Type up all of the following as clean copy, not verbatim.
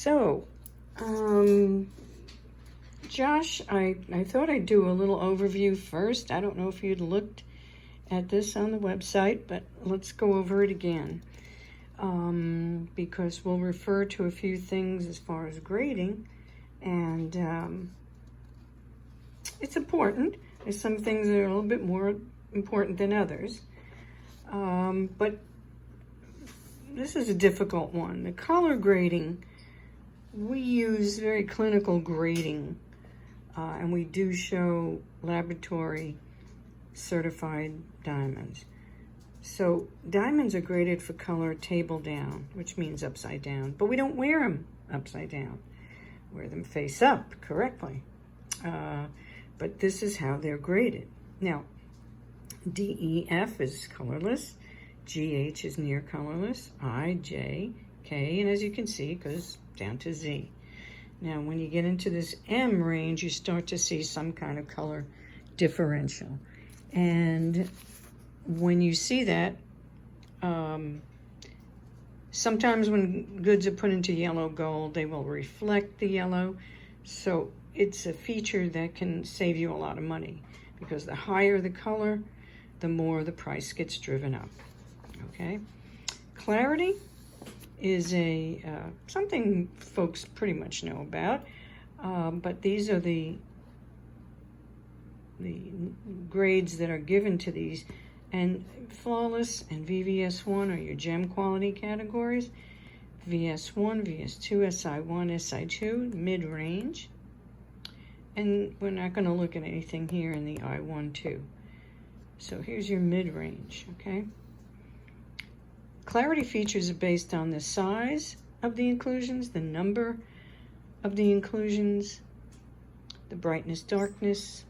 So, Josh, I thought I'd do a little overview first. I don't know if you'd looked at this on the website, but let's go over it again. Because we'll refer to a few things as far as grading, and it's important. There's some things that are a little bit more important than others, but this is a difficult one. The color grading, we use very clinical grading, and we do show laboratory certified diamonds. So diamonds are graded for color table down, which means upside down, but we don't wear them upside down. Wear them face up correctly. But this is how they're graded. Now, DEF is colorless, GH is near colorless, I, J, K, and as you can see, it goes down to Z. Now, when you get into this M range, you start to see some kind of color differential. And when you see that, sometimes when goods are put into yellow gold, they will reflect the yellow. So it's a feature that can save you a lot of money, because the higher the color, the more the price gets driven up. Okay, clarity is a something folks pretty much know about, but these are the grades that are given to these. And flawless and VVS1 are your gem quality categories. VS1, VS2, SI1, SI2, mid-range. And we're not going to look at anything here in the I1, 2. So here's your mid-range, okay? Clarity features are based on the size of the inclusions, the number of the inclusions, the brightness, darkness.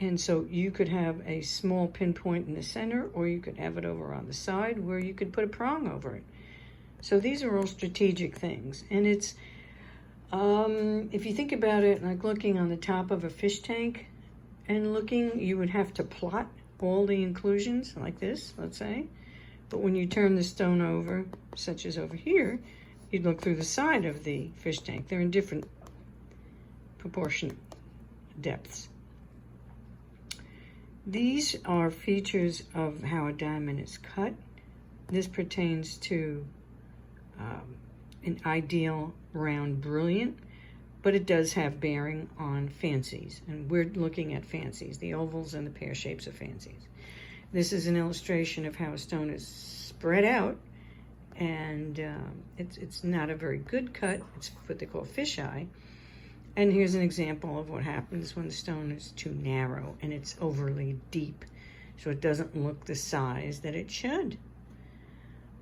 And so you could have a small pinpoint in the center, or you could have it over on the side where you could put a prong over it. So these are all strategic things. And it's, if you think about it, like looking on the top of a fish tank and looking, you would have to plot all the inclusions like this, let's say. But when you turn the stone over, such as over here, you'd look through the side of the fish tank. They're in different proportionate depths. These are features of how a diamond is cut. This pertains to an ideal round brilliant, but it does have bearing on fancies. And we're looking at fancies, the ovals and the pear shapes of fancies. This is an illustration of how a stone is spread out, and it's not a very good cut. It's what they call fisheye. And here's an example of what happens when the stone is too narrow and it's overly deep, so it doesn't look the size that it should.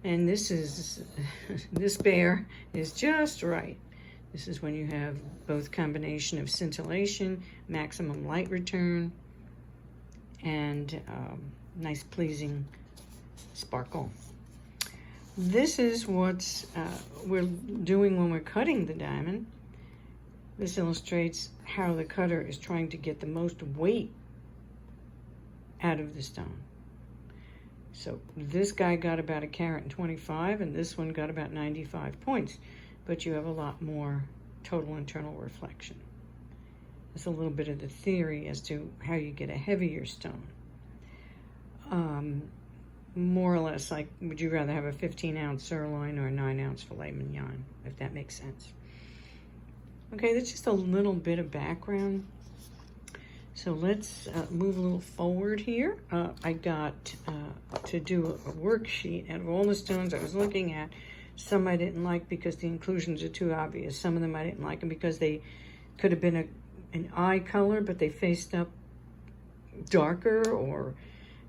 And this is, this bear is just right. This is when you have both combination of scintillation, maximum light return, and nice pleasing sparkle. This is what we're doing when we're cutting the diamond. This illustrates how the cutter is trying to get the most weight out of the stone. So this guy got about 1.25 carats, and this one got about 95 points, but you have a lot more total internal reflection. That's a little bit of the theory as to how you get a heavier stone. More or less like, would you rather have a 15-ounce sirloin or a 9-ounce filet mignon, if that makes sense. Okay, that's just a little bit of background. So let's move a little forward here. I got to do a worksheet out of all the stones I was looking at. Some I didn't like because the inclusions are too obvious. Some of them I didn't like them because they could have been an eye color, but they faced up darker, or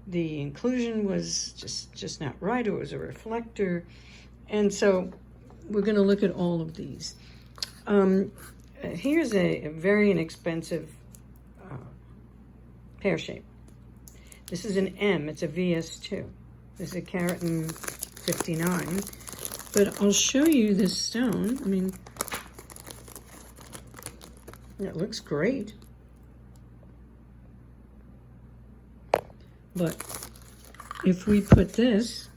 the inclusion was just not right, or it was a reflector. And so we're going to look at all of these. Here's a very inexpensive pear shape. This is an M, it's a VS2. This is a carat and 59. But I'll show you this stone. I mean, it looks great. But if we put this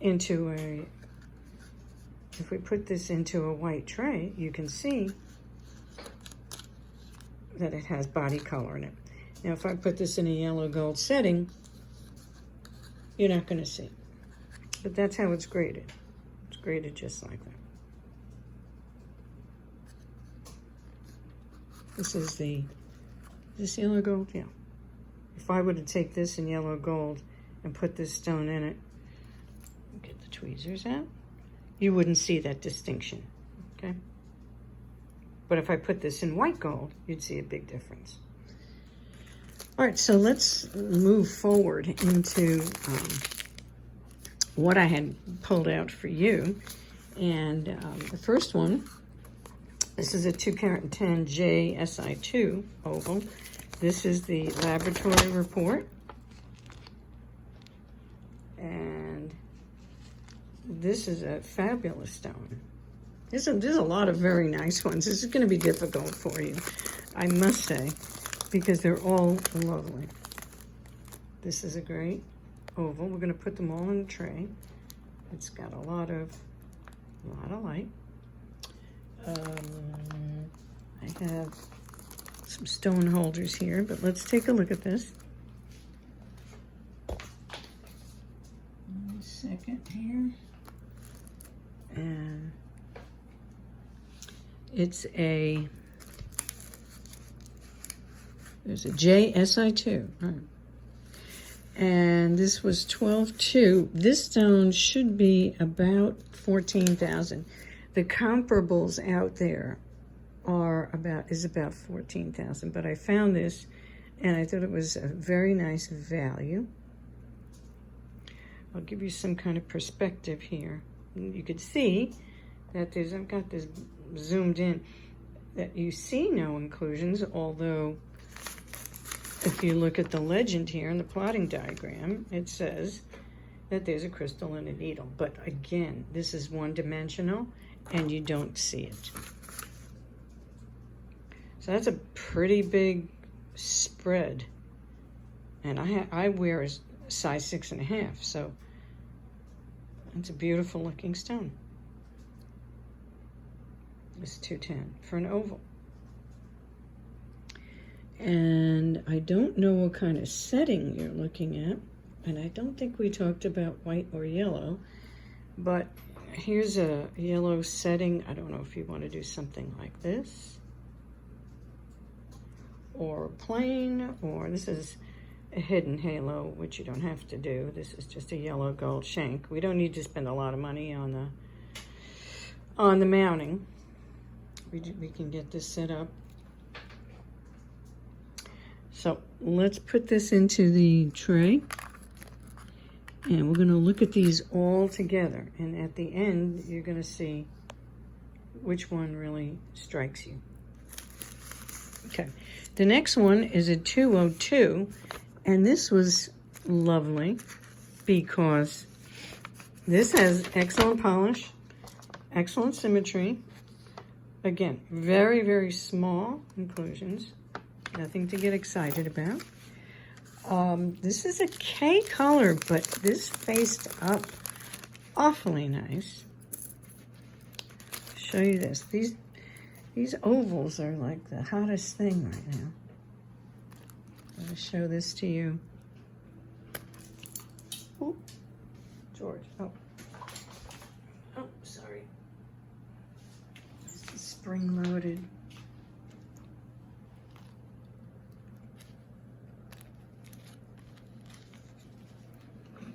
into if we put this into a white tray, you can see that it has body color in it. Now, if I put this in a yellow gold setting, you're not going to see. But that's how it's graded. It's graded just like that. This is this yellow gold? Yeah. If I were to take this in yellow gold and put this stone in it, get the tweezers out, you wouldn't see that distinction, okay? But if I put this in white gold, you'd see a big difference. All right, so let's move forward into what I had pulled out for you. And the first one, this is a 2-carat-10 JSI2 oval. This is the laboratory report. And this is a fabulous stone. There's a lot of very nice ones. This is going to be difficult for you, I must say, because they're all lovely. This is a great oval. We're going to put them all in a tray. It's got a lot of light. I have some stone holders here, but let's take a look at this. 1 second here. And there's a JSI2, right. And this was 12.2. This stone should be about 14,000. The comparables out there is about 14,000, but I found this and I thought it was a very nice value. I'll give you some kind of perspective here. You could see that I've got this zoomed in, that you see no inclusions, although if you look at the legend here in the plotting diagram, it says that there's a crystal and a needle. But again, this is one-dimensional and you don't see it. So that's a pretty big spread. And I wear a size 6.5, so it's a beautiful looking stone. It's 210 for an oval. And I don't know what kind of setting you're looking at, and I don't think we talked about white or yellow, but here's a yellow setting. I don't know if you want to do something like this, or plain, or this is a hidden halo, which you don't have to do. This is just a yellow gold shank. We don't need to spend a lot of money on the mounting. We can get this set up. So let's put this into the tray, and we're going to look at these all together. And at the end, you're going to see which one really strikes you. Okay, the next one is a 202, and this was lovely because this has excellent polish, excellent symmetry. Again, very, very small inclusions. Nothing to get excited about. This is a K color, but this faced up awfully nice. Show you this. These ovals are like the hottest thing right now. I'm going to show this to you. Oh, George. Oh, sorry. This is spring-loaded.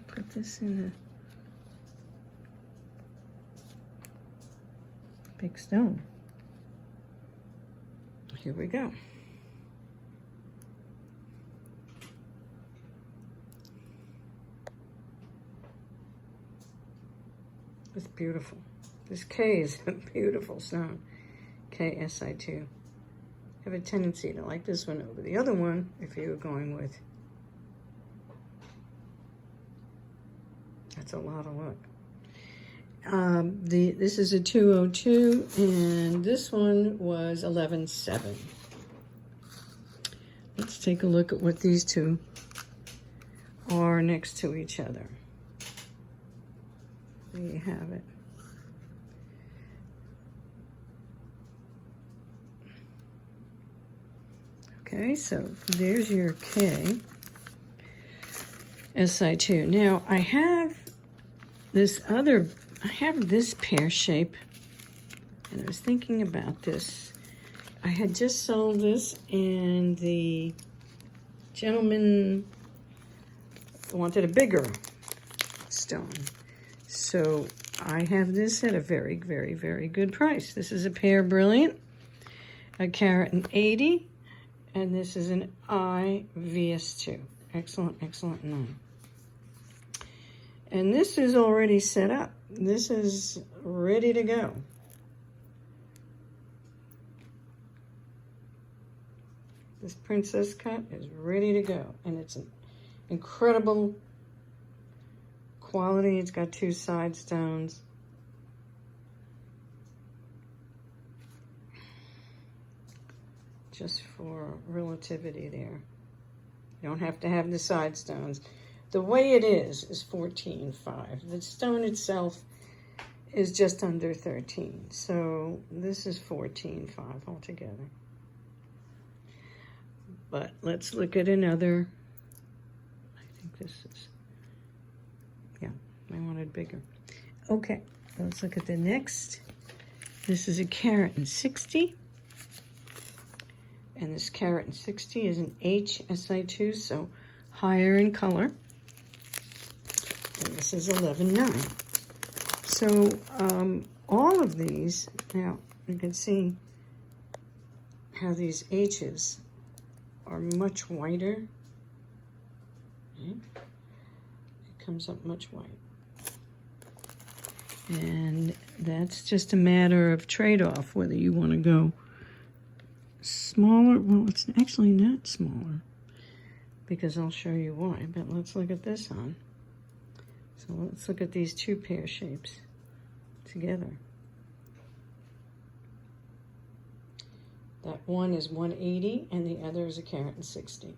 Put this in a big stone. Here we go. It's beautiful. This K is a beautiful stone. KSI2. I have a tendency to like this one over the other one if you were going with. That's a lot of luck. This is a 202, and this one was 11.7. Let's take a look at what these two are next to each other. There you have it. Okay, so there's your K Si2. Now I have this pear shape, and I was thinking about this. I had just sold this, and the gentleman wanted a bigger stone. So I have this at a very, very, very good price. This is a pear brilliant, a carat and 80, and this is an IVS2. Excellent, excellent 9. And this is already set up. This is ready to go. This princess cut is ready to go, and it's an incredible quality. It's got 2 side stones. Just for relativity there. You don't have to have the side stones. The way it is 14.5. The stone itself is just under 13. So this is 14.5 altogether. But let's look at another. I think this is, yeah, I wanted bigger. Okay, let's look at the next. This is a carat and 60. And this carat and 60 is an HSI2, so higher in color. And this is 11.9. So all of these, now you can see how these H's are much whiter. Okay. It comes up much white. And that's just a matter of trade-off, whether you want to go smaller. Well, it's actually not smaller, because I'll show you why. But let's look at this on. So let's look at these 2 pear shapes together. That one is 180 and the other is a carat and 60.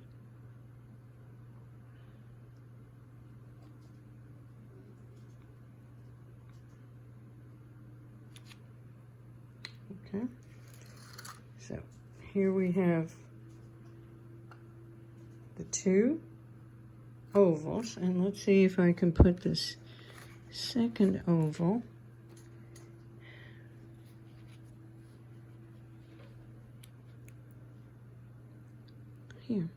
Okay. So here we have the 2 ovals, and let's see if I can put this second oval here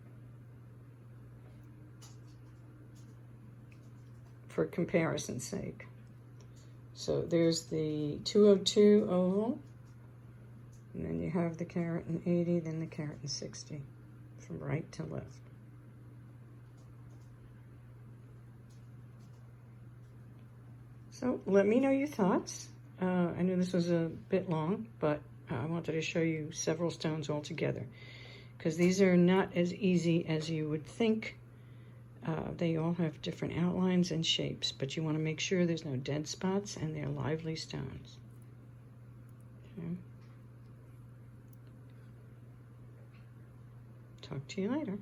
for comparison's sake. So there's the 202 oval, and then you have the carat and 80, then the carat and 60, from right to left. So let me know your thoughts. I know this was a bit long, but I wanted to show you several stones all together, because these are not as easy as you would think. They all have different outlines and shapes, but you want to make sure there's no dead spots and they're lively stones. Okay. Talk to you later.